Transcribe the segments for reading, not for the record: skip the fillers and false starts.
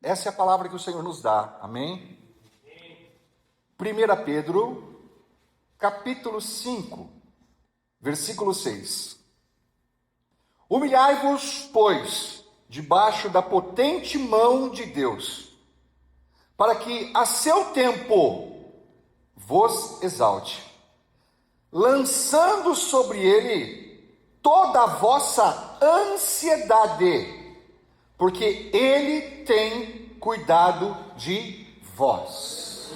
Essa é a palavra que o Senhor nos dá, amém? 1 Pedro, capítulo 5, versículo 6. Humilhai-vos, pois, debaixo da potente mão de Deus, para que a seu tempo vos exalte, lançando sobre ele toda a vossa ansiedade, porque ele tem cuidado de vós.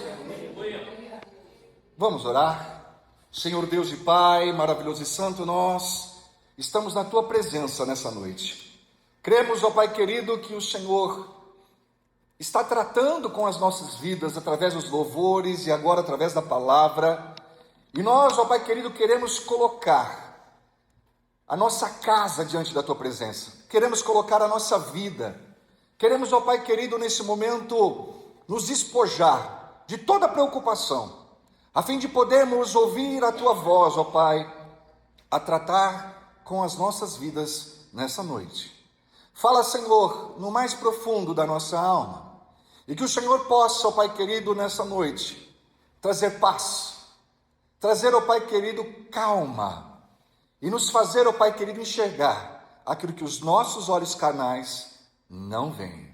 Vamos orar? Senhor Deus e Pai, maravilhoso e santo, nós estamos na Tua presença nessa noite. Cremos, ó Pai querido, que o Senhor está tratando com as nossas vidas através dos louvores e agora através da palavra. E nós, ó Pai querido, queremos colocar a nossa casa diante da Tua presença. Queremos colocar a nossa vida. Queremos, ó Pai querido, nesse momento, nos despojar de toda preocupação, a fim de podermos ouvir a Tua voz, ó Pai, a tratar com as nossas vidas nessa noite. Fala, Senhor, no mais profundo da nossa alma, e que o Senhor possa, ó Pai querido, nessa noite, trazer paz, trazer, ó Pai querido, calma, e nos fazer, ó Pai querido, enxergar aquilo que os nossos olhos carnais não veem.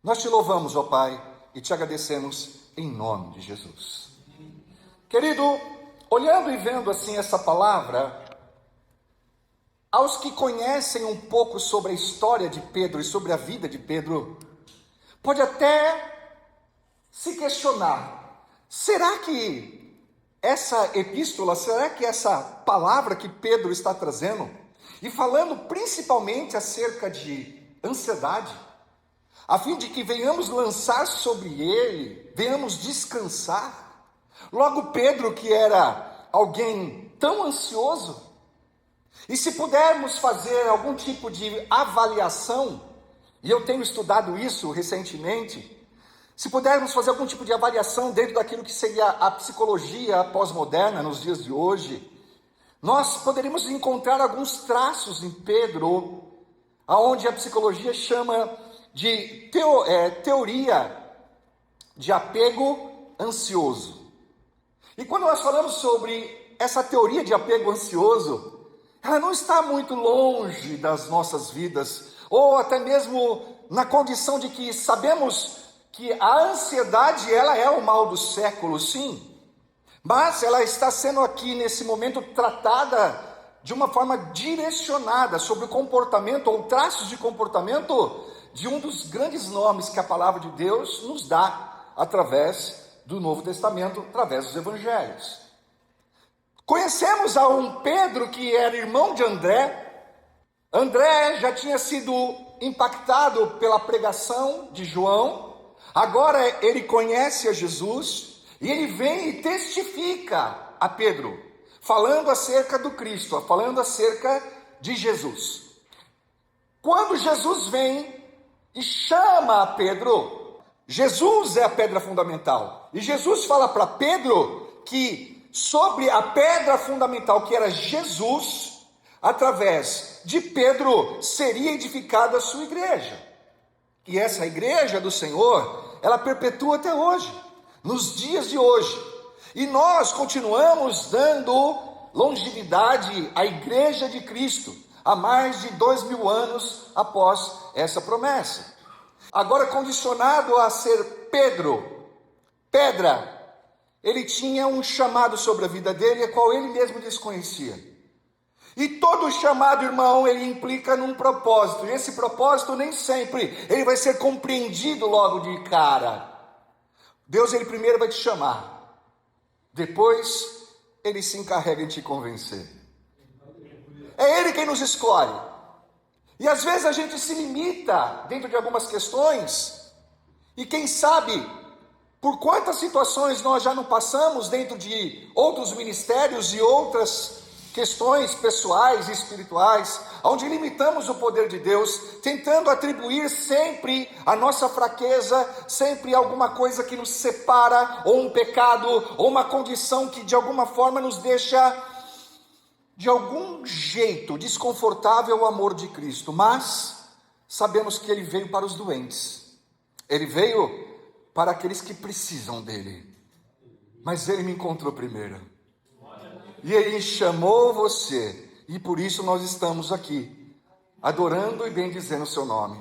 Nós te louvamos, ó Pai, e te agradecemos em nome de Jesus. Querido, olhando e vendo assim essa palavra, aos que conhecem um pouco sobre a história de Pedro e sobre a vida de Pedro, pode até se questionar, será que essa epístola, será que essa palavra que Pedro está trazendo, e falando principalmente acerca de ansiedade, a fim de que venhamos lançar sobre ele, venhamos descansar, logo Pedro, que era alguém tão ansioso, e se pudermos fazer algum tipo de avaliação, e eu tenho estudado isso recentemente, se pudermos fazer algum tipo de avaliação dentro daquilo que seria a psicologia pós-moderna nos dias de hoje, nós poderíamos encontrar alguns traços em Pedro, aonde a psicologia chama de teoria de apego ansioso. E quando nós falamos sobre essa teoria de apego ansioso, ela não está muito longe das nossas vidas, ou até mesmo na condição de que sabemos que a ansiedade, ela é o mal do século, sim, mas ela está sendo aqui nesse momento tratada de uma forma direcionada sobre o comportamento ou traços de comportamento de um dos grandes nomes que a palavra de Deus nos dá através do Novo Testamento, através dos Evangelhos. Conhecemos a um Pedro que era irmão de André. André já tinha sido impactado pela pregação de João. Agora ele conhece a Jesus e ele vem e testifica a Pedro, falando acerca do Cristo, falando acerca de Jesus. Quando Jesus vem e chama a Pedro, Jesus é a pedra fundamental. E Jesus fala para Pedro que sobre a pedra fundamental, que era Jesus, através de Pedro seria edificada a sua igreja. E essa igreja do Senhor, ela perpetua até hoje, nos dias de hoje. E nós continuamos dando longevidade à igreja de Cristo, há mais de 2000 anos após essa promessa. Agora condicionado a ser Pedro, pedra, ele tinha um chamado sobre a vida dele, a qual ele mesmo desconhecia. E todo chamado, irmão, ele implica num propósito. E esse propósito nem sempre ele vai ser compreendido logo de cara. Deus, ele primeiro vai te chamar. Depois, ele se encarrega em te convencer. É ele quem nos escolhe. E às vezes a gente se limita dentro de algumas questões. E quem sabe, por quantas situações nós já não passamos dentro de outros ministérios e outras questões pessoais e espirituais, onde limitamos o poder de Deus, tentando atribuir sempre a nossa fraqueza, sempre alguma coisa que nos separa, ou um pecado, ou uma condição que de alguma forma nos deixa de algum jeito desconfortável ao amor de Cristo. Mas sabemos que Ele veio para os doentes, Ele veio para aqueles que precisam dele. Mas ele me encontrou primeiro. E ele chamou você. E por isso nós estamos aqui, adorando e bendizendo o seu nome.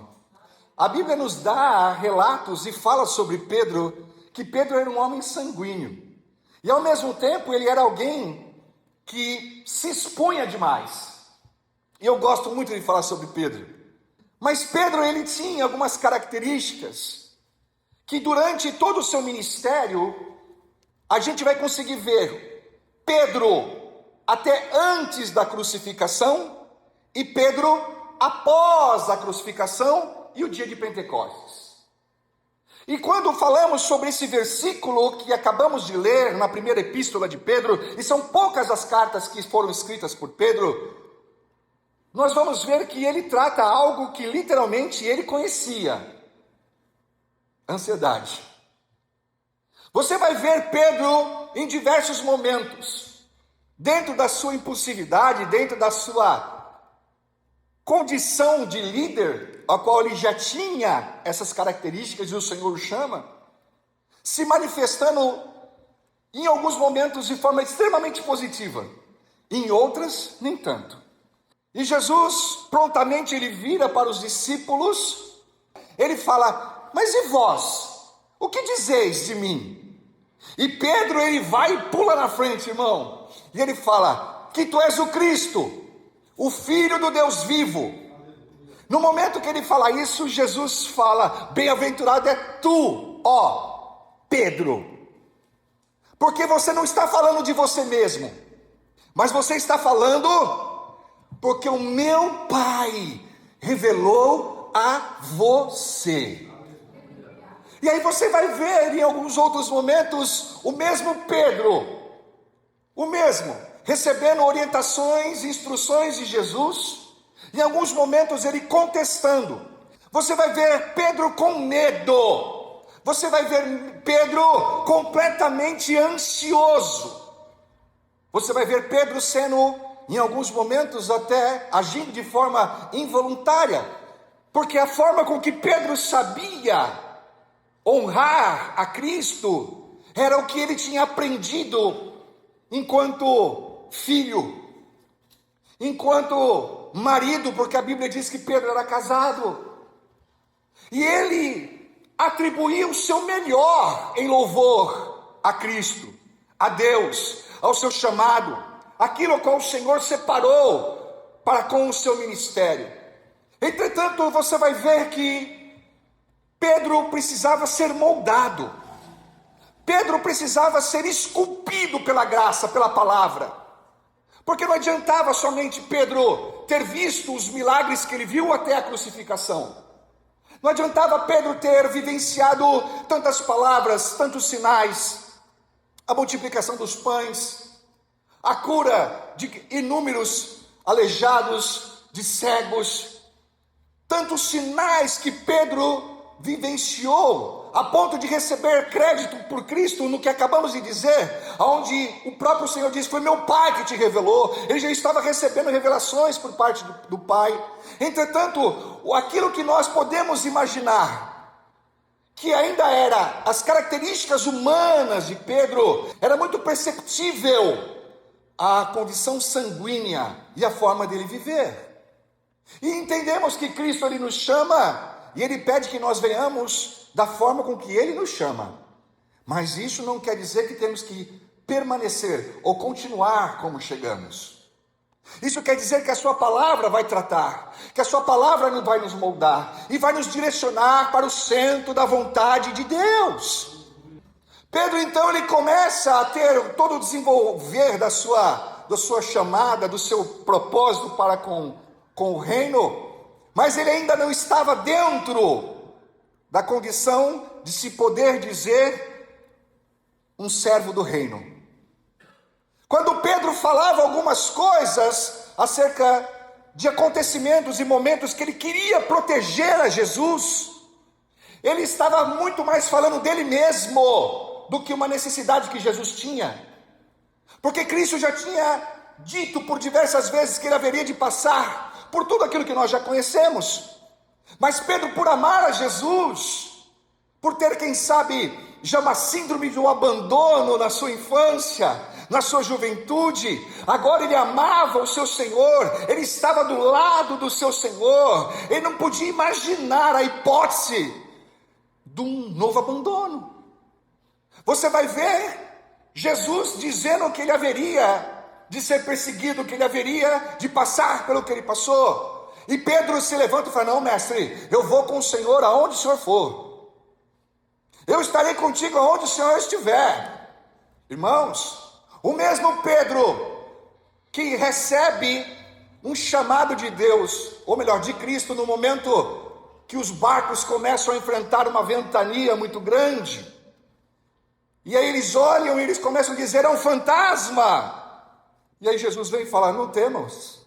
A Bíblia nos dá relatos e fala sobre Pedro, que Pedro era um homem sanguíneo. E ao mesmo tempo ele era alguém que se expunha demais. E eu gosto muito de falar sobre Pedro. Mas Pedro, ele tinha algumas características que durante todo o seu ministério, a gente vai conseguir ver Pedro até antes da crucificação e Pedro após a crucificação e o dia de Pentecostes. E quando falamos sobre esse versículo que acabamos de ler na primeira epístola de Pedro, e são poucas as cartas que foram escritas por Pedro, nós vamos ver que ele trata algo que literalmente ele conhecia: ansiedade. Você vai ver Pedro em diversos momentos, dentro da sua impulsividade, dentro da sua condição de líder, a qual ele já tinha essas características e o Senhor o chama, se manifestando em alguns momentos de forma extremamente positiva, em outras nem tanto. E Jesus, prontamente ele vira para os discípulos, ele fala: mas e vós? O que dizeis de mim? E Pedro, ele vai e pula na frente, irmão, e ele fala que tu és o Cristo, o Filho do Deus vivo. No momento que ele fala isso, Jesus fala: bem-aventurado é tu, ó Pedro, porque você não está falando de você mesmo, mas você está falando porque o meu Pai revelou a você. E aí você vai ver em alguns outros momentos o mesmo Pedro, o mesmo, recebendo orientações, instruções de Jesus, em alguns momentos ele contestando. Você vai ver Pedro com medo, você vai ver Pedro completamente ansioso, você vai ver Pedro sendo, em alguns momentos, até agindo de forma involuntária, porque a forma com que Pedro sabia honrar a Cristo era o que ele tinha aprendido enquanto filho, enquanto marido, porque a Bíblia diz que Pedro era casado, e ele atribuía o seu melhor em louvor a Cristo, a Deus, ao seu chamado, aquilo ao qual o Senhor separou para com o seu ministério. Entretanto, você vai ver que Pedro precisava ser moldado, Pedro precisava ser esculpido pela graça, pela palavra, porque não adiantava somente Pedro ter visto os milagres que ele viu até a crucificação, não adiantava Pedro ter vivenciado tantas palavras, tantos sinais, a multiplicação dos pães, a cura de inúmeros aleijados, de cegos, tantos sinais que Pedro vivenciou, a ponto de receber crédito por Cristo no que acabamos de dizer, onde o próprio Senhor diz: foi meu Pai que te revelou. Ele já estava recebendo revelações por parte do Pai. Entretanto, aquilo que nós podemos imaginar, que ainda era as características humanas de Pedro, era muito perceptível a condição sanguínea e a forma dele viver. E entendemos que Cristo ele nos chama e ele pede que nós venhamos da forma com que ele nos chama. Mas isso não quer dizer que temos que permanecer ou continuar como chegamos. Isso quer dizer que a sua palavra vai tratar, que a sua palavra não vai nos moldar e vai nos direcionar para o centro da vontade de Deus. Pedro então ele começa a ter todo o desenvolver da sua chamada, do seu propósito para com o reino, mas ele ainda não estava dentro da condição de se poder dizer um servo do reino. Quando Pedro falava algumas coisas acerca de acontecimentos e momentos que ele queria proteger a Jesus, ele estava muito mais falando dele mesmo do que uma necessidade que Jesus tinha, porque Cristo já tinha dito por diversas vezes que ele haveria de passar por tudo aquilo que nós já conhecemos. Mas Pedro, por amar a Jesus, por ter, quem sabe, já uma síndrome do abandono na sua infância, na sua juventude. Agora ele amava o seu Senhor, ele estava do lado do seu Senhor, ele não podia imaginar a hipótese de um novo abandono. Você vai ver Jesus dizendo que ele haveria de ser perseguido, que ele haveria de passar pelo que ele passou. E Pedro se levanta e fala: não, mestre, eu vou com o Senhor aonde o Senhor for. Eu estarei contigo aonde o Senhor estiver. Irmãos, o mesmo Pedro que recebe um chamado de Deus, ou melhor, de Cristo, no momento que os barcos começam a enfrentar uma ventania muito grande, e aí eles olham e eles começam a dizer: é um fantasma. E aí Jesus vem e fala: não temas,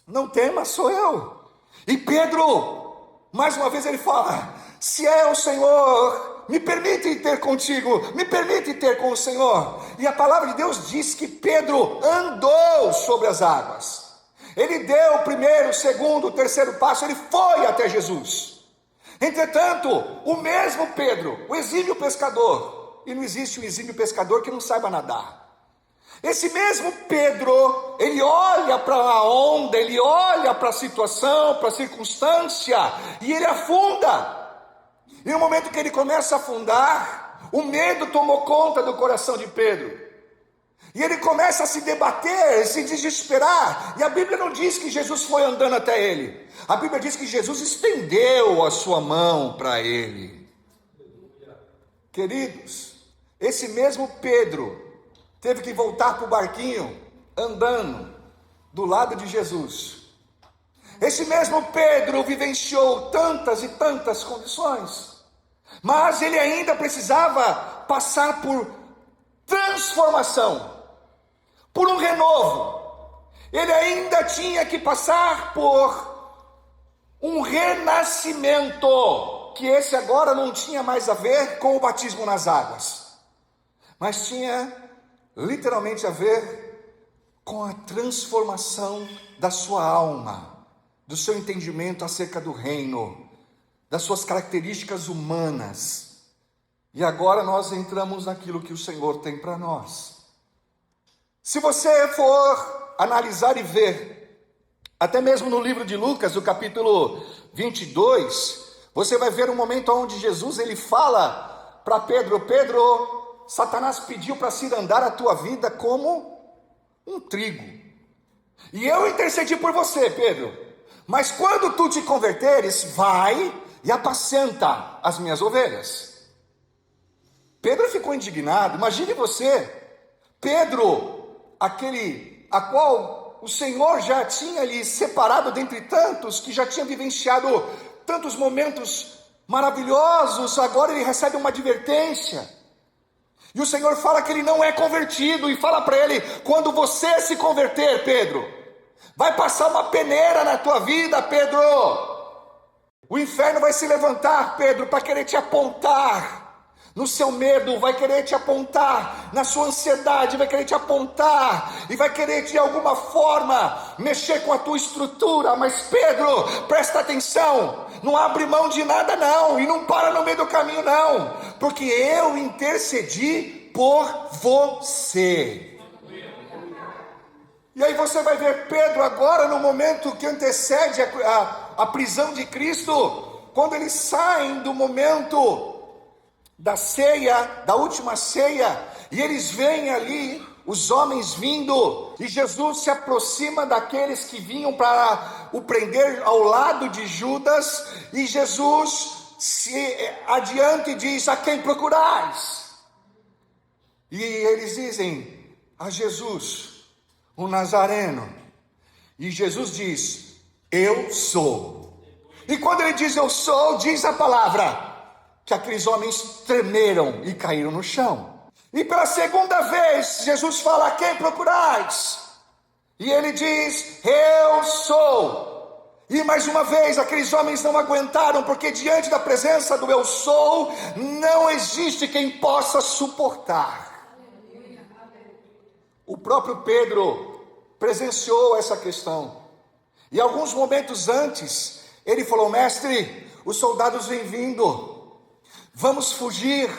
não temas, sou eu. E Pedro, mais uma vez ele fala: se é o Senhor, me permite ter contigo, me permite ter com o Senhor. E a palavra de Deus diz que Pedro andou sobre as águas. Ele deu o primeiro, o segundo, o terceiro passo, ele foi até Jesus. Entretanto, o mesmo Pedro, o exímio pescador, e não existe um exímio pescador que não saiba nadar. Esse mesmo Pedro, ele olha para a onda, ele olha para a situação, para a circunstância, e ele afunda. E no momento que ele começa a afundar, o medo tomou conta do coração de Pedro. E ele começa a se debater, se desesperar. E a Bíblia não diz que Jesus foi andando até ele. A Bíblia diz que Jesus estendeu a sua mão para ele. Queridos, esse mesmo Pedro teve que voltar para o barquinho andando do lado de Jesus. Esse mesmo Pedro vivenciou tantas e tantas condições, mas ele ainda precisava passar por transformação, por um renovo. Ele ainda tinha que passar por um renascimento, que esse agora não tinha mais a ver com o batismo nas águas, mas tinha literalmente a ver com a transformação da sua alma, do seu entendimento acerca do reino, das suas características humanas. E agora nós entramos naquilo que o Senhor tem para nós. Se você for analisar e ver, até mesmo no livro de Lucas, no capítulo 22, você vai ver um momento onde Jesus ele fala para Pedro: Pedro, Satanás pediu para se andar a tua vida como um trigo, e eu intercedi por você, Pedro, mas quando tu te converteres, vai e apacenta as minhas ovelhas. Pedro ficou indignado. Imagine você, Pedro, aquele a qual o Senhor já tinha lhe separado dentre tantos, que já tinha vivenciado tantos momentos maravilhosos, agora ele recebe uma advertência. E o Senhor fala que ele não é convertido, e fala para ele: quando você se converter, Pedro, vai passar uma peneira na tua vida, Pedro. O inferno vai se levantar, Pedro, para querer te apontar no seu medo, vai querer te apontar na sua ansiedade, vai querer te apontar e vai querer de alguma forma mexer com a tua estrutura. Mas Pedro, presta atenção, não abre mão de nada não, e não para no meio do caminho não, porque eu intercedi por você. E aí você vai ver Pedro agora no momento que antecede a prisão de Cristo, quando eles saem do momento da ceia, da última ceia, e eles veem ali os homens vindo, e Jesus se aproxima daqueles que vinham para o prender ao lado de Judas, e Jesus se adianta e diz: a quem procurais? E eles dizem: a Jesus, o Nazareno. E Jesus diz: eu sou. E quando ele diz eu sou, diz a palavra que aqueles homens tremeram e caíram no chão. E pela segunda vez Jesus fala: a quem procurais? E ele diz: eu sou. E mais uma vez aqueles homens não aguentaram, porque diante da presença do eu sou, não existe quem possa suportar. O próprio Pedro presenciou essa questão. E alguns momentos antes, ele falou: mestre, os soldados vêm vindo, Vamos fugir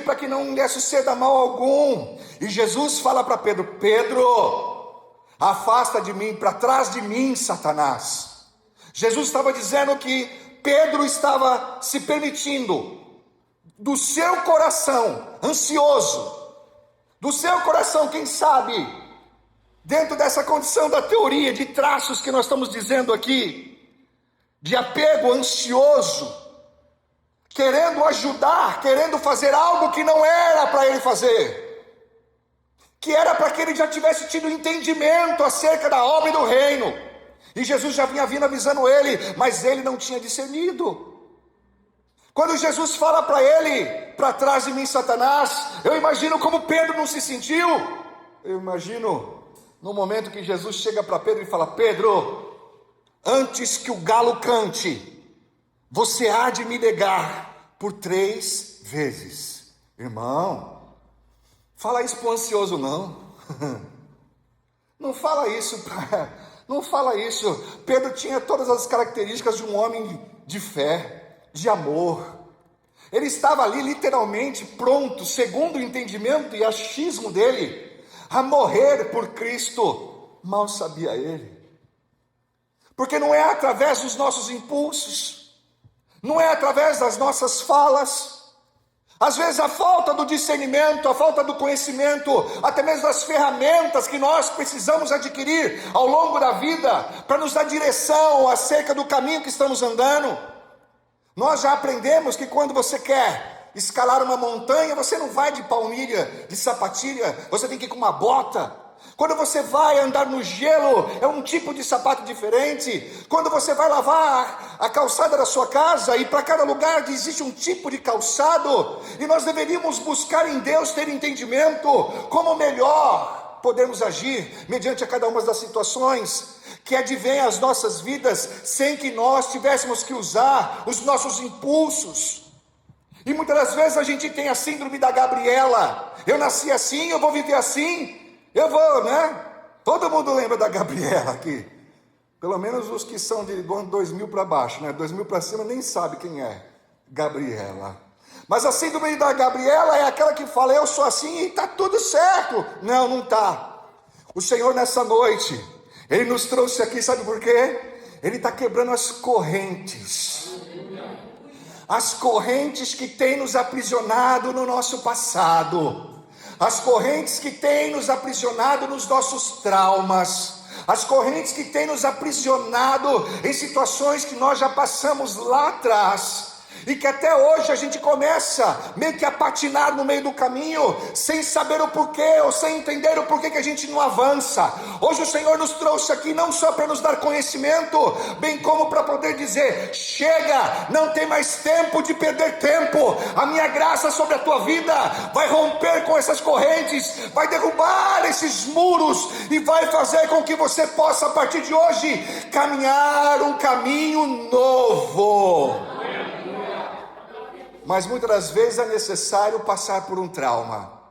para que não lhe suceda mal algum. E Jesus fala para Pedro: Pedro, afasta de mim, para trás de mim, Satanás. Jesus estava dizendo que Pedro estava se permitindo, do seu coração ansioso, do seu coração, quem sabe, dentro dessa condição da teoria, de traços que nós estamos dizendo aqui, de apego ansioso, querendo ajudar, querendo fazer algo que não era para ele fazer, que era para que ele já tivesse tido entendimento acerca da obra e do reino, e Jesus já vinha vindo avisando ele, mas ele não tinha discernido. Quando Jesus fala para ele: para trás de mim, Satanás, eu imagino como Pedro não se sentiu. Eu imagino no momento que Jesus chega para Pedro e fala: Pedro, antes que o galo cante, você há de me negar por 3 vezes. Irmão, fala isso para o ansioso não. Não fala isso não fala isso. Pedro tinha todas as características de um homem de fé, de amor. Ele estava ali literalmente pronto, segundo o entendimento e achismo dele, a morrer por Cristo. Mal sabia ele, porque não é através dos nossos impulsos, não é através das nossas falas, às vezes a falta do discernimento, a falta do conhecimento, até mesmo das ferramentas que nós precisamos adquirir ao longo da vida, para nos dar direção acerca do caminho que estamos andando. Nós já aprendemos que quando você quer escalar uma montanha, você não vai de palmilha, de sapatilha, você tem que ir com uma bota. Quando você vai andar no gelo, é um tipo de sapato diferente. Quando você vai lavar a calçada da sua casa, e para cada lugar existe um tipo de calçado, e nós deveríamos buscar em Deus ter entendimento como melhor podemos agir mediante a cada uma das situações que advém às nossas vidas, sem que nós tivéssemos que usar os nossos impulsos. E muitas das vezes a gente tem a síndrome da Gabriela: eu nasci assim, eu vou viver assim, eu vou, né? Todo mundo lembra da Gabriela aqui, pelo menos os que são do ano 2000 para baixo, né? 2000 para cima nem sabe quem é Gabriela. Mas a síndrome da Gabriela é aquela que fala: eu sou assim e está tudo certo. Não, não está. O Senhor nessa noite, Ele nos trouxe aqui, sabe por quê? Ele está quebrando as correntes. As correntes que têm nos aprisionado no nosso passado. As correntes que têm nos aprisionado nos nossos traumas. As correntes que têm nos aprisionado em situações que nós já passamos lá atrás. E que até hoje a gente começa meio que a patinar no meio do caminho, sem saber o porquê, ou sem entender o porquê que a gente não avança. Hoje o Senhor nos trouxe aqui não só para nos dar conhecimento, bem como para poder dizer: chega, não tem mais tempo de perder tempo. A minha graça sobre a tua vida vai romper com essas correntes, vai derrubar esses muros e vai fazer com que você possa, a partir de hoje, caminhar um caminho novo. Mas muitas das vezes é necessário passar por um trauma.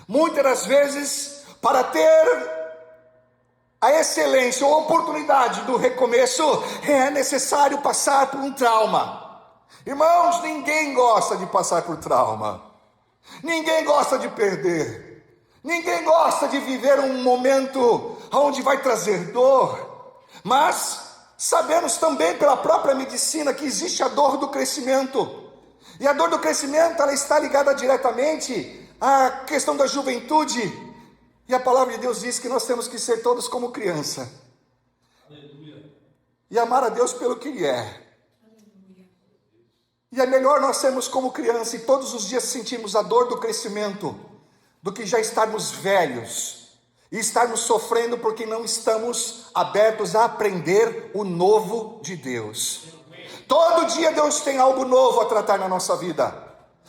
Muitas das vezes, para ter a excelência ou a oportunidade do recomeço, é necessário passar por um trauma. Irmãos, ninguém gosta de passar por trauma. Ninguém gosta de perder. Ninguém gosta de viver um momento onde vai trazer dor. Mas sabemos também pela própria medicina que existe a dor do crescimento. E a dor do crescimento, ela está ligada diretamente à questão da juventude. E a palavra de Deus diz que nós temos que ser todos como criança. Aleluia. E amar a Deus pelo que Ele é. Aleluia. E é melhor nós sermos como criança e todos os dias sentirmos a dor do crescimento, do que já estarmos velhos e estarmos sofrendo porque não estamos abertos a aprender o novo de Deus. Todo dia Deus tem algo novo a tratar na nossa vida.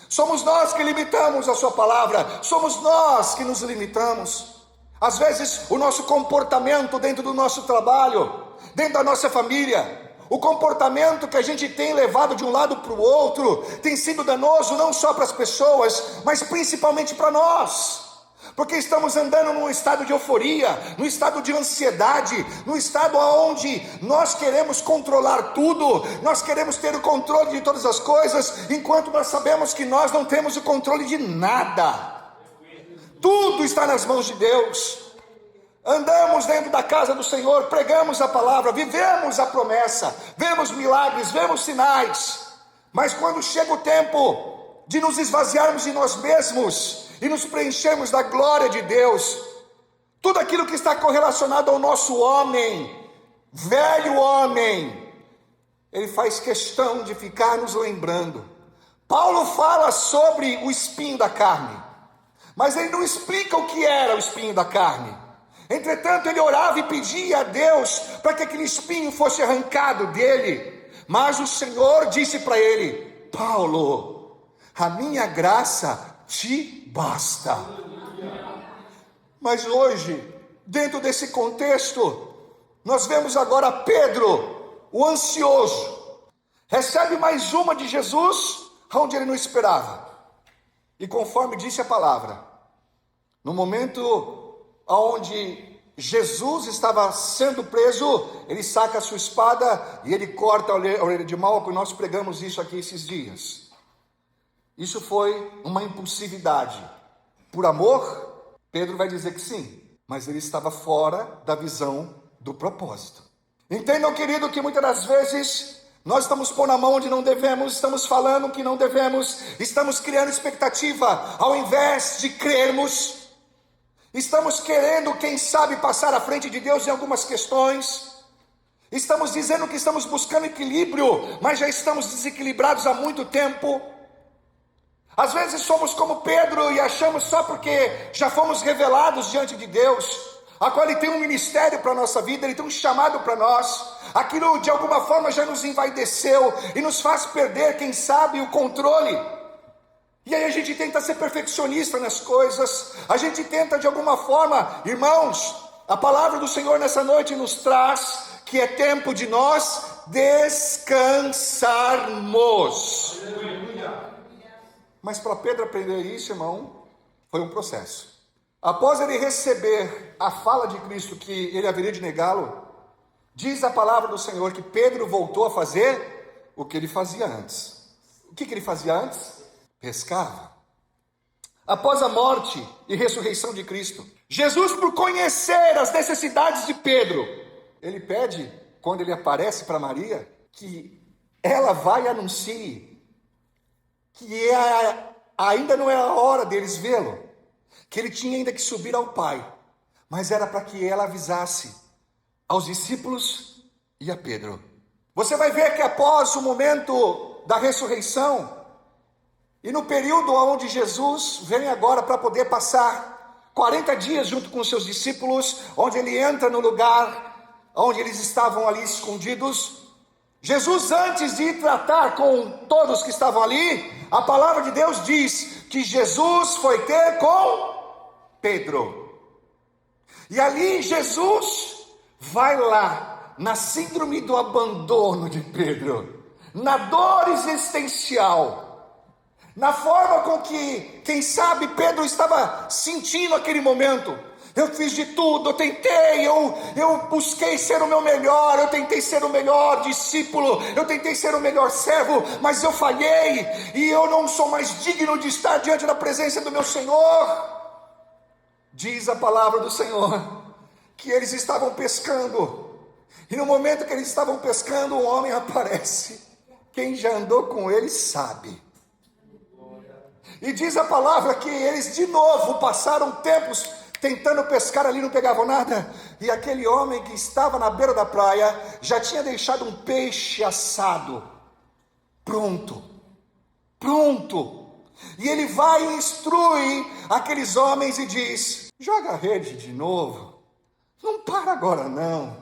Somos nós que limitamos a sua palavra. Somos nós que nos limitamos. Às vezes o nosso comportamento dentro do nosso trabalho, dentro da nossa família, o comportamento que a gente tem levado de um lado para o outro, tem sido danoso não só para as pessoas, mas principalmente para nós. porque estamos andando num estado de euforia, num estado de ansiedade, num estado onde nós queremos controlar tudo, nós queremos ter o controle de todas as coisas, enquanto nós sabemos que nós não temos o controle de nada. Tudo está nas mãos de Deus. Andamos dentro da casa do Senhor, pregamos a palavra, vivemos a promessa, vemos milagres, vemos sinais, mas quando chega o tempo de nos esvaziarmos de nós mesmos e nos preenchermos da glória de Deus, tudo aquilo que está correlacionado ao nosso homem, velho homem, ele faz questão de ficar nos lembrando. Paulo fala sobre o espinho da carne, mas ele não explica o que era o espinho da carne. Entretanto, ele orava e pedia a Deus para que aquele espinho fosse arrancado dele. Mas o Senhor disse para ele: Paulo, a minha graça te basta. Mas hoje, dentro desse contexto, nós vemos agora Pedro, o ansioso, recebe mais uma de Jesus, onde ele não esperava. E conforme disse a palavra, no momento onde Jesus estava sendo preso, ele saca a sua espada e ele corta a orelha de Malco, e nós pregamos isso aqui esses dias. Isso foi uma impulsividade. Por amor, Pedro vai dizer que sim, mas ele estava fora da visão do propósito. Entendam, querido, que muitas das vezes nós estamos pondo a mão onde não devemos, estamos falando o que não devemos, estamos criando expectativa ao invés de crermos. Estamos querendo, quem sabe, passar à frente de Deus em algumas questões. Estamos dizendo que estamos buscando equilíbrio, mas já estamos desequilibrados há muito tempo. Às vezes somos como Pedro e achamos só porque já fomos revelados diante de Deus, a qual Ele tem um ministério para a nossa vida, Ele tem um chamado para nós. Aquilo de alguma forma já nos envaideceu e nos faz perder, quem sabe, o controle. E aí a gente tenta ser perfeccionista nas coisas, a gente tenta de alguma forma, irmãos, a palavra do Senhor nessa noite nos traz que é tempo de nós descansarmos. Mas para Pedro aprender isso, irmão, foi um processo. Após ele receber a fala de Cristo que ele haveria de negá-lo, diz a palavra do Senhor que Pedro voltou a fazer o que ele fazia antes. O que ele fazia antes? Pescava. Após a morte e ressurreição de Cristo, Jesus, por conhecer as necessidades de Pedro, ele pede, quando ele aparece para Maria, que ela vá e anuncie que ainda não é a hora deles vê-lo, que ele tinha ainda que subir ao Pai, mas era para que ela avisasse aos discípulos e a Pedro. Você vai ver que após o momento da ressurreição, e no período onde Jesus vem agora para poder passar 40 dias junto com os seus discípulos, onde ele entra no lugar onde eles estavam ali escondidos, Jesus, antes de ir tratar com todos que estavam ali, a palavra de Deus diz que Jesus foi ter com Pedro. E ali Jesus vai lá, na síndrome do abandono de Pedro, na dor existencial, na forma com que, quem sabe, Pedro estava sentindo aquele momento. Eu fiz de tudo, eu tentei, eu busquei ser o meu melhor, eu tentei ser o melhor discípulo, eu tentei ser o melhor servo, mas eu falhei, e eu não sou mais digno de estar diante da presença do meu Senhor. Diz a palavra do Senhor, que eles estavam pescando, e no momento que eles estavam pescando, um homem aparece. Quem já andou com eles sabe. E diz a palavra que eles de novo passaram tempos tentando pescar ali, não pegavam nada. E aquele homem que estava na beira da praia já tinha deixado um peixe assado, pronto. E ele vai e instrui aqueles homens e diz: joga a rede de novo, não para agora não.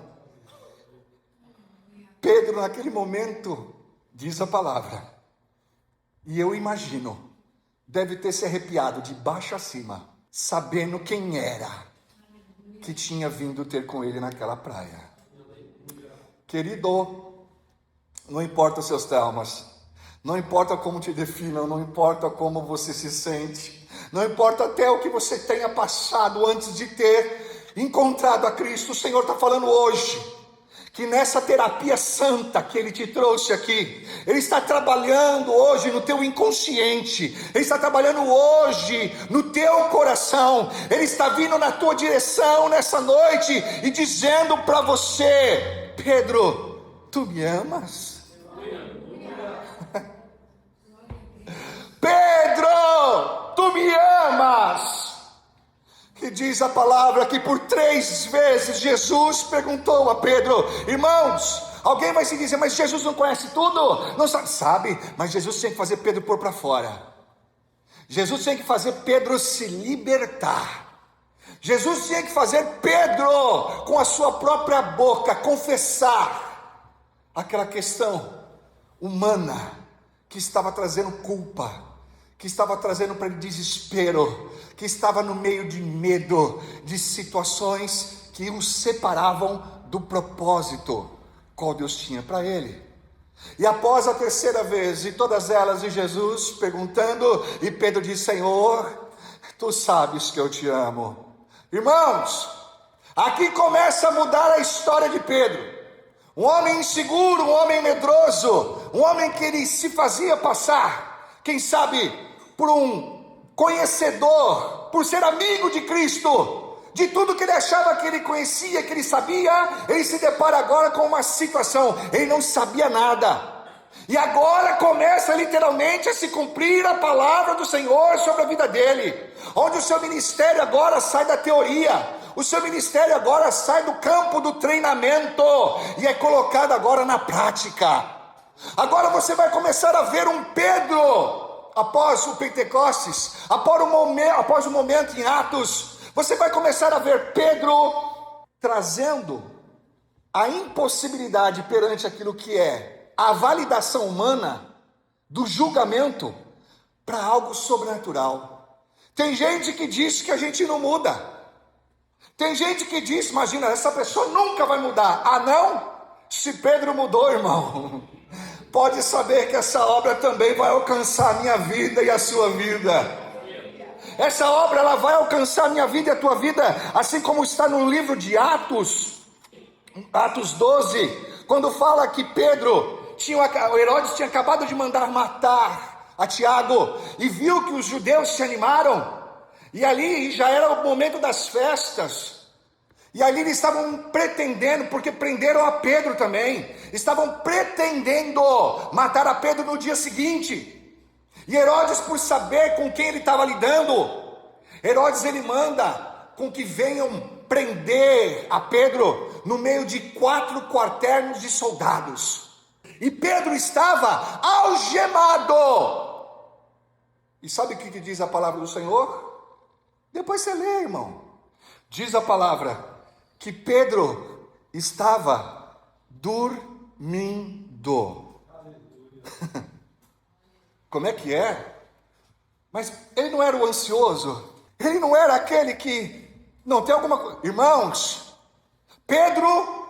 Pedro, naquele momento, diz a palavra, e eu imagino, deve ter se arrepiado de baixo a cima, sabendo quem era que tinha vindo ter com ele naquela praia. Querido, não importa os seus traumas, não importa como te definam, não importa como você se sente, Não importa até o que você tenha passado antes de ter encontrado a Cristo, o Senhor está falando hoje, que nessa terapia santa que Ele te trouxe aqui, Ele está trabalhando hoje no teu inconsciente, Ele está trabalhando hoje no teu coração, Ele está vindo na tua direção nessa noite e dizendo para você: Pedro, tu me amas? Pedro, tu me amas? E diz a palavra que por 3 vezes Jesus perguntou a Pedro. Irmãos, alguém vai se dizer: mas Jesus não conhece tudo? Não sabe? Sabe, mas Jesus tinha que fazer Pedro pôr para fora. Jesus tinha que fazer Pedro se libertar. Jesus tinha que fazer Pedro, com a sua própria boca, confessar aquela questão humana que estava trazendo culpa, que estava trazendo para ele desespero, que estava no meio de medo, de situações que o separavam do propósito qual Deus tinha para ele. E após a 3ª vez, e todas elas, de Jesus perguntando, e Pedro diz: Senhor, tu sabes que eu te amo. Irmãos, aqui começa a mudar a história de Pedro. Um homem inseguro, um homem medroso, um homem que ele se fazia passar, quem sabe, por um conhecedor, por ser amigo de Cristo, de tudo que ele achava que ele conhecia, que ele sabia, ele se depara agora com uma situação, ele não sabia nada, e agora começa literalmente a se cumprir a palavra do Senhor sobre a vida dele, onde o seu ministério agora sai da teoria, o seu ministério agora sai do campo do treinamento, e é colocado agora na prática. Agora você vai começar a ver um Pedro, após o Pentecostes, após o momento em Atos, você vai começar a ver Pedro trazendo a impossibilidade perante aquilo que é a validação humana do julgamento para algo sobrenatural. Tem gente que diz que a gente não muda. Tem gente que diz: imagina, essa pessoa nunca vai mudar. Ah, não? Se Pedro mudou, irmão, pode saber que essa obra também vai alcançar a minha vida e a sua vida. Essa obra, ela vai alcançar a minha vida e a tua vida, assim como está no livro de Atos 12, quando fala que o Herodes tinha acabado de mandar matar a Tiago, e viu que os judeus se animaram, e ali já era o momento das festas, e ali eles estavam pretendendo, porque prenderam a Pedro também, estavam pretendendo matar a Pedro no dia seguinte. E Herodes, por saber com quem ele estava lidando, Herodes ele manda com que venham prender a Pedro no meio de 4 quartéis de soldados. E Pedro estava algemado. E sabe o que diz a palavra do Senhor? Depois você lê, irmão. Diz a palavra que Pedro estava dormindo. Como é que é? Mas ele não era o ansioso, ele não era aquele que não tem alguma coisa. Irmãos, Pedro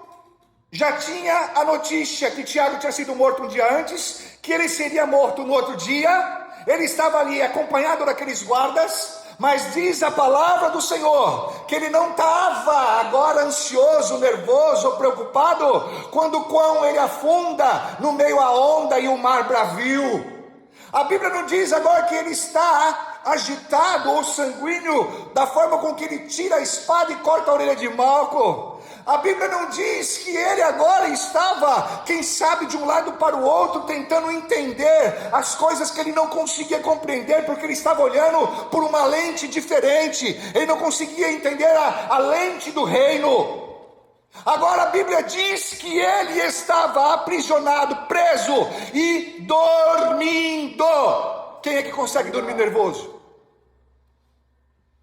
já tinha a notícia que Tiago tinha sido morto um dia antes, que ele seria morto no outro dia, ele estava ali acompanhado daqueles guardas, mas diz a palavra do Senhor, que ele não estava agora ansioso, nervoso, preocupado, quando ele afunda no meio à onda e o mar bravio. A Bíblia não diz agora que ele está agitado ou sanguíneo, da forma com que ele tira a espada e corta a orelha de Malco. A Bíblia não diz que ele agora estava, quem sabe, de um lado para o outro, tentando entender as coisas que ele não conseguia compreender, porque ele estava olhando por uma lente diferente, ele não conseguia entender a lente do reino. Agora a Bíblia diz que ele estava aprisionado, preso e dormindo. Quem é que consegue dormir nervoso?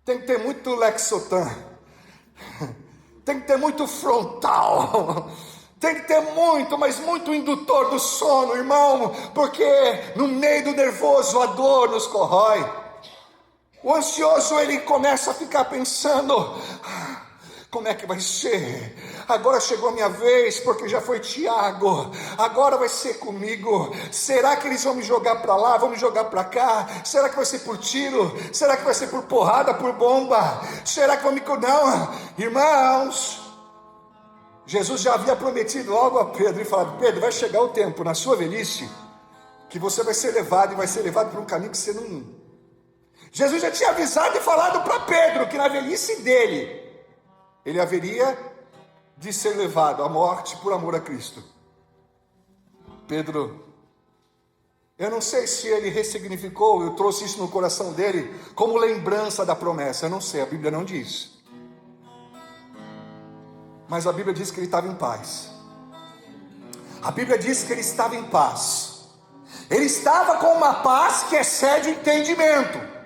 Tem que ter muito Lexotan, tem que ter muito frontal, tem que ter muito, mas muito indutor do sono, irmão, porque no meio do nervoso a dor nos corrói. O ansioso, ele começa a ficar pensando: como é que vai ser? agora chegou a minha vez, porque já foi Tiago, agora vai ser comigo. Será que eles vão me jogar para lá, vão me jogar para cá? Será que vai ser por tiro? Será que vai ser por porrada, por bomba? Será que vão me... Não, irmãos, Jesus já havia prometido algo a Pedro e falado: Pedro, vai chegar o tempo na sua velhice que você vai ser levado, e vai ser levado por um caminho que você não... Jesus já tinha avisado e falado para Pedro que na velhice dele, ele haveria de ser levado à morte por amor a Cristo. Pedro, eu não sei se ele ressignificou, eu trouxe isso no coração dele como lembrança da promessa, eu não sei, a Bíblia não diz. Mas a Bíblia diz que ele estava em paz. A Bíblia diz que ele estava em paz. Ele estava com uma paz que excede o entendimento.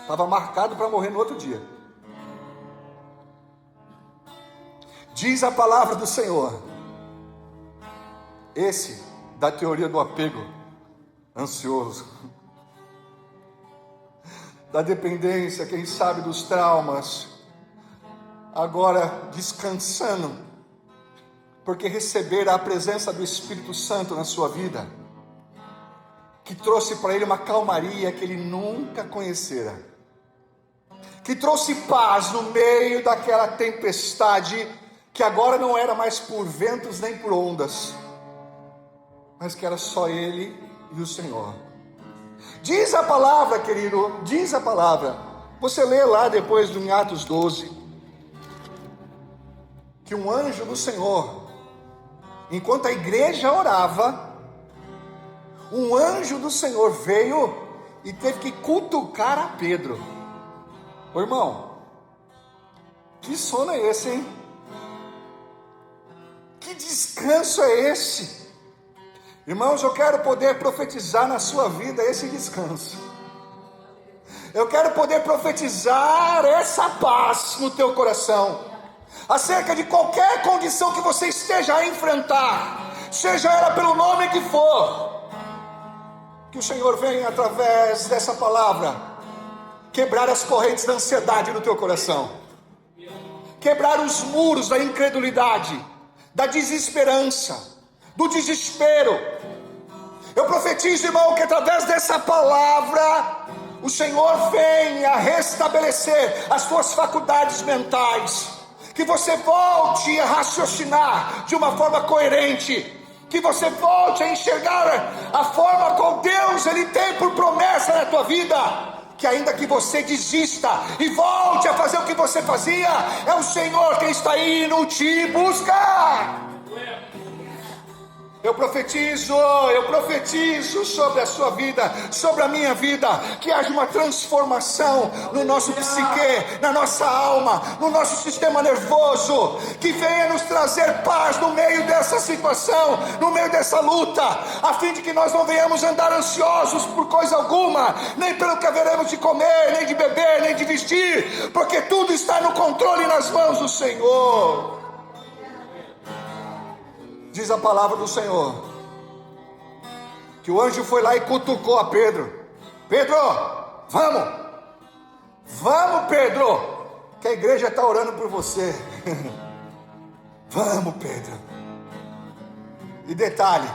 Estava marcado para morrer no outro dia. Diz a palavra do Senhor, esse da teoria do apego ansioso, da dependência, quem sabe dos traumas, agora descansando, porque receber a presença do Espírito Santo na sua vida, que trouxe para ele uma calmaria que ele nunca conhecera, que trouxe paz no meio daquela tempestade, que agora não era mais por ventos nem por ondas, mas que era só ele e o Senhor. Diz a palavra, querido, diz a palavra, você lê lá depois em Atos 12, que um anjo do Senhor, enquanto a igreja orava, um anjo do Senhor veio e teve que cutucar a Pedro. Ô irmão, que sono é esse, hein? Que descanso é esse? Irmãos, eu quero poder profetizar na sua vida esse descanso. Eu quero poder profetizar essa paz no teu coração, acerca de qualquer condição que você esteja a enfrentar, seja ela pelo nome que for. Que o Senhor venha através dessa palavra quebrar as correntes da ansiedade no teu coração, quebrar os muros da incredulidade, da desesperança, do desespero. Eu profetizo, irmão, que através dessa palavra o Senhor venha restabelecer as tuas faculdades mentais, que você volte a raciocinar de uma forma coerente, que você volte a enxergar a forma como Deus Ele tem por promessa na tua vida, que ainda que você desista e volte a fazer o que você fazia, é o Senhor quem está indo te buscar. Eu profetizo sobre a sua vida, sobre a minha vida, que haja uma transformação no nosso psique, na nossa alma, no nosso sistema nervoso, que venha nos trazer paz no meio dessa situação, no meio dessa luta, a fim de que nós não venhamos andar ansiosos por coisa alguma, nem pelo que haveremos de comer, nem de beber, nem de vestir, porque tudo está no controle e nas mãos do Senhor. Diz a palavra do Senhor, que o anjo foi lá e cutucou a Pedro. Pedro, vamos Pedro, que a igreja está orando por você. Vamos Pedro. E detalhe,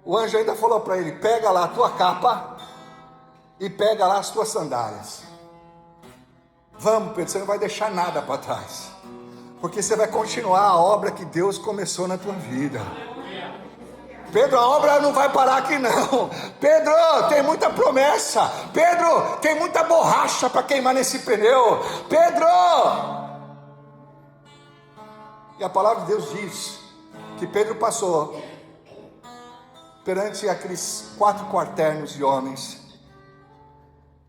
o anjo ainda falou para ele: pega lá a tua capa e pega lá as tuas sandálias. Vamos Pedro, você não vai deixar nada para trás, porque você vai continuar a obra que Deus começou na tua vida. Pedro, a obra não vai parar aqui não. Pedro, tem muita promessa. Pedro, tem muita borracha para queimar nesse pneu. Pedro! E a palavra de Deus diz que Pedro passou perante aqueles 4 quaternos de homens,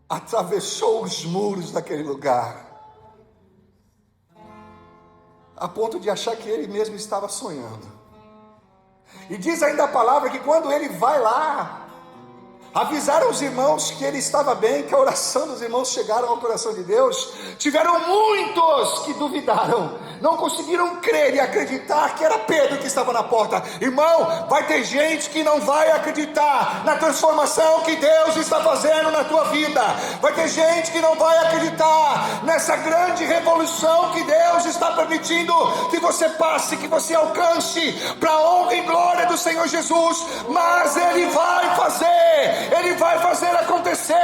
atravessou os muros daquele lugar, a ponto de achar que ele mesmo estava sonhando. E diz ainda a palavra que quando ele vai lá, avisaram os irmãos que ele estava bem, que a oração dos irmãos chegaram ao coração de Deus. Tiveram muitos que duvidaram, não conseguiram crer e acreditar que era Pedro que estava na porta. Irmão, vai ter gente que não vai acreditar na transformação que Deus está fazendo na tua vida. Vai ter gente que não vai acreditar nessa grande revolução que Deus está permitindo que você passe, que você alcance, para a honra e glória do Senhor Jesus. Mas Ele vai fazer acontecer.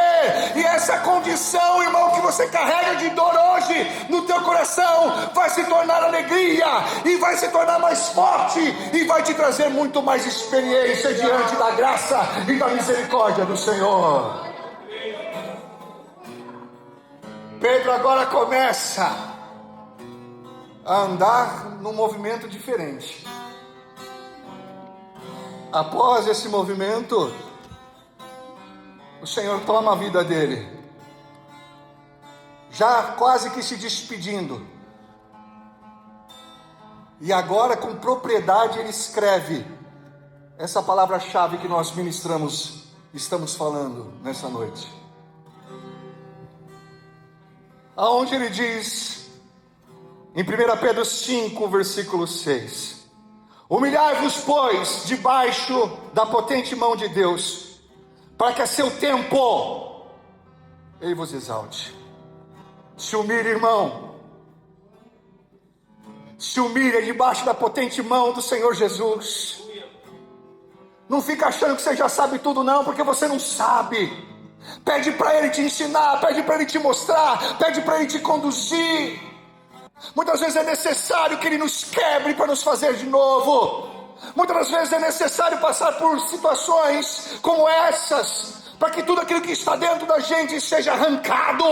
E essa condição, irmão, que você carrega de dor hoje no teu coração, vai se tornar alegria, e vai se tornar mais forte, e vai te trazer muito mais experiência diante da graça e da misericórdia do Senhor. Pedro agora começa a andar num movimento diferente. Após esse movimento, o Senhor toma a vida dele, já quase que se despedindo. E agora, com propriedade, ele escreve essa palavra-chave que nós estamos falando nessa noite. Aonde ele diz, em 1 Pedro 5, versículo 6: humilhai-vos, pois, debaixo da potente mão de Deus, para que a seu tempo Ele vos exalte. Se humilhe, irmão. Se humilha debaixo da potente mão do Senhor Jesus. Não fica achando que você já sabe tudo, não, porque você não sabe. Pede para Ele te ensinar, pede para Ele te mostrar, pede para Ele te conduzir. Muitas vezes é necessário que Ele nos quebre para nos fazer de novo. Muitas vezes é necessário passar por situações como essas, para que tudo aquilo que está dentro da gente seja arrancado,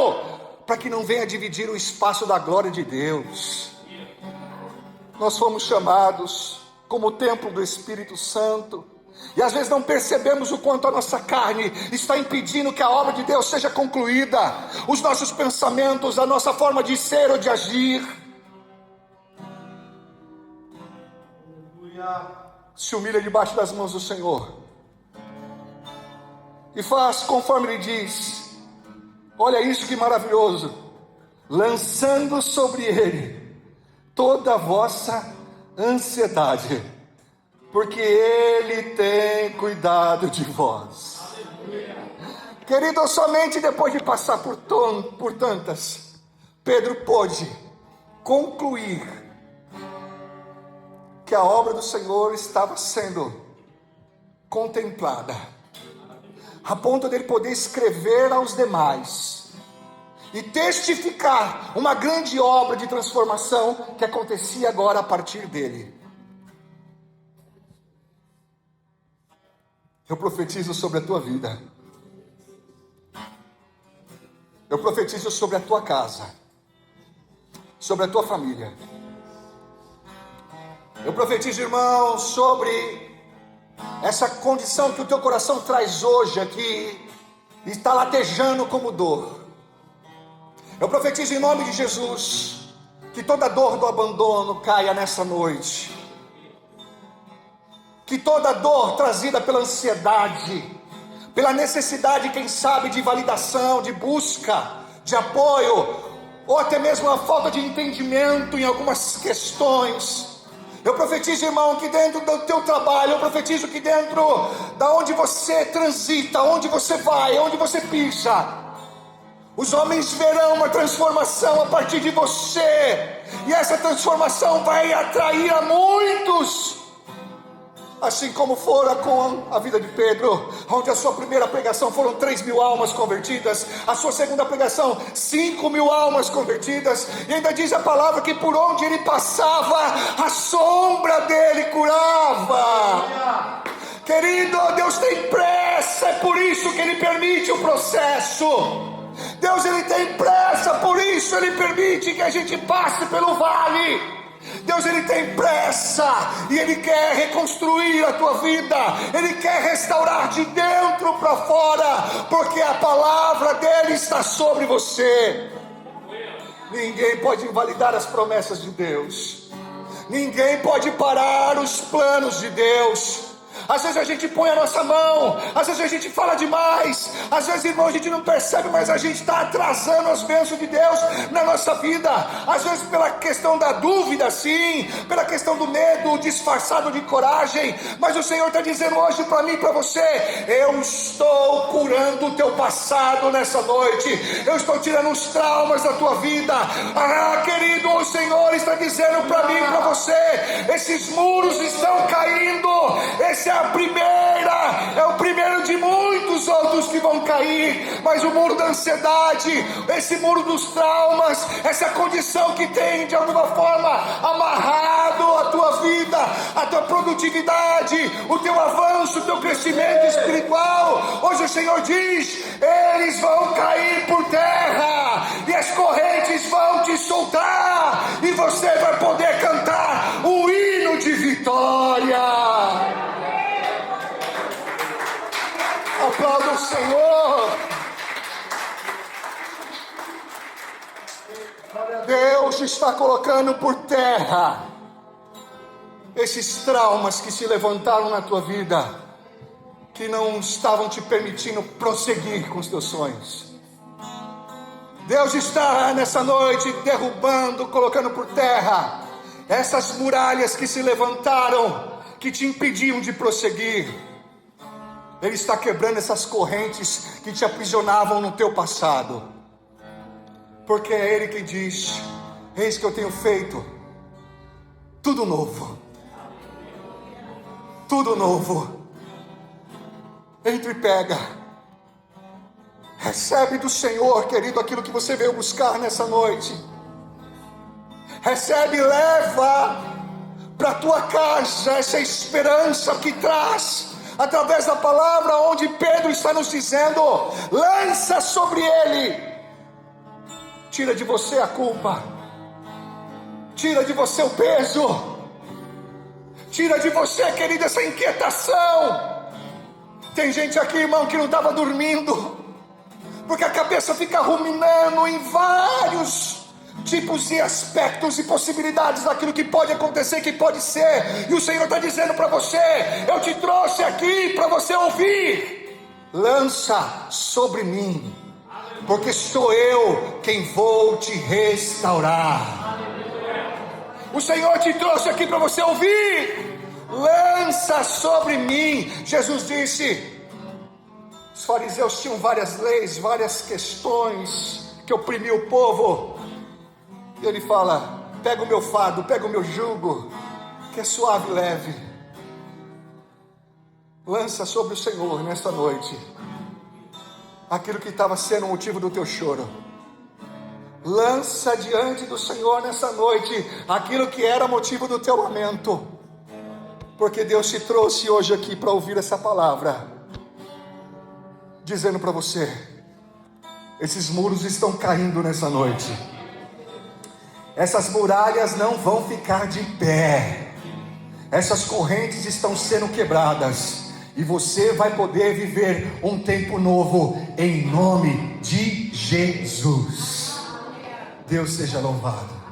para que não venha dividir o espaço da glória de Deus. Nós fomos chamados como o templo do Espírito Santo, e às vezes não percebemos o quanto a nossa carne está impedindo que a obra de Deus seja concluída. Os nossos pensamentos, a nossa forma de ser ou de agir. Se humilha debaixo das mãos do Senhor e faz conforme Ele diz. Olha isso que maravilhoso: lançando sobre Ele toda a vossa ansiedade, porque Ele tem cuidado de vós. Querido, somente depois de passar por tantas, Pedro pôde concluir que a obra do Senhor estava sendo contemplada, a ponto dele poder escrever aos demais e testificar uma grande obra de transformação que acontecia agora a partir dele. Eu profetizo sobre a tua vida. Eu profetizo sobre a tua casa, sobre a tua família. Eu profetizo, irmão, sobre essa condição que o teu coração traz hoje aqui e está latejando como dor. Eu profetizo em nome de Jesus que toda dor do abandono caia nessa noite. Que toda dor trazida pela ansiedade, pela necessidade, quem sabe, de validação, de busca, de apoio, ou até mesmo a falta de entendimento em algumas questões. Eu profetizo, irmão, que dentro do teu trabalho, eu profetizo que dentro da onde você transita, onde você vai, onde você pisa, os homens verão uma transformação a partir de você, e essa transformação vai atrair a muitos. Assim como fora com a vida de Pedro, onde a sua primeira pregação foram 3.000 almas convertidas, a sua segunda pregação 5.000 almas convertidas, e ainda diz a palavra que por onde ele passava, a sombra dele curava. Querido, Deus tem pressa, é por isso que Ele permite o processo. Deus, Ele tem pressa, por isso Ele permite que a gente passe pelo vale. Deus, Ele tem pressa e Ele quer reconstruir a tua vida. Ele quer restaurar de dentro para fora, porque a palavra dEle está sobre você. Ninguém pode invalidar as promessas de Deus. Ninguém pode parar os planos de Deus. Às vezes a gente põe a nossa mão, às vezes a gente fala demais, às vezes, irmão, a gente não percebe, mas a gente está atrasando as bênçãos de Deus na nossa vida. Às vezes pela questão da dúvida, sim, pela questão do medo disfarçado de coragem. Mas o Senhor está dizendo hoje para mim e para você: eu estou curando o teu passado nessa noite, eu estou tirando os traumas da tua vida. Querido, o Senhor está dizendo para mim e para você: esses muros estão caindo. Esse é o primeiro de muitos outros que vão cair. Mas o muro da ansiedade, esse muro dos traumas, essa condição que tem de alguma forma amarrado a tua vida, a tua produtividade, o teu avanço, o teu crescimento espiritual, hoje o Senhor diz: eles vão cair por terra e as correntes vão te soltar e você vai poder cantar o hino de vitória. Aplauda o Senhor. Deus está colocando por terra esses traumas que se levantaram na tua vida, que não estavam te permitindo prosseguir com os teus sonhos. Deus está nessa noite derrubando, colocando por terra essas muralhas que se levantaram, que te impediam de prosseguir. Ele está quebrando essas correntes que te aprisionavam no teu passado, porque é Ele que diz: eis que eu tenho feito tudo novo. Tudo novo. Entra e pega. Recebe do Senhor, querido, aquilo que você veio buscar nessa noite. Recebe e leva para a tua casa essa esperança que traz através da palavra, onde Pedro está nos dizendo: lança sobre ele, tira de você a culpa, tira de você o peso, tira de você, querido, essa inquietação. Tem gente aqui, irmão, que não estava dormindo, porque a cabeça fica ruminando em vários tipos e aspectos e possibilidades daquilo que pode acontecer, que pode ser. E o Senhor está dizendo para você: eu te trouxe aqui para você ouvir. Lança sobre mim, porque sou eu quem vou te restaurar. O Senhor te trouxe aqui para você ouvir. Lança sobre mim. Jesus disse: os fariseus tinham várias leis, várias questões que oprimiam o povo. E ele fala: pega o meu fardo, pega o meu jugo, que é suave e leve. Lança sobre o Senhor nesta noite aquilo que estava sendo o motivo do teu choro. Lança diante do Senhor nessa noite aquilo que era motivo do teu lamento, porque Deus te trouxe hoje aqui para ouvir essa palavra, dizendo para você: esses muros estão caindo nessa noite. Essas muralhas não vão ficar de pé. Essas correntes estão sendo quebradas, e você vai poder viver um tempo novo em nome de Jesus. Deus seja louvado.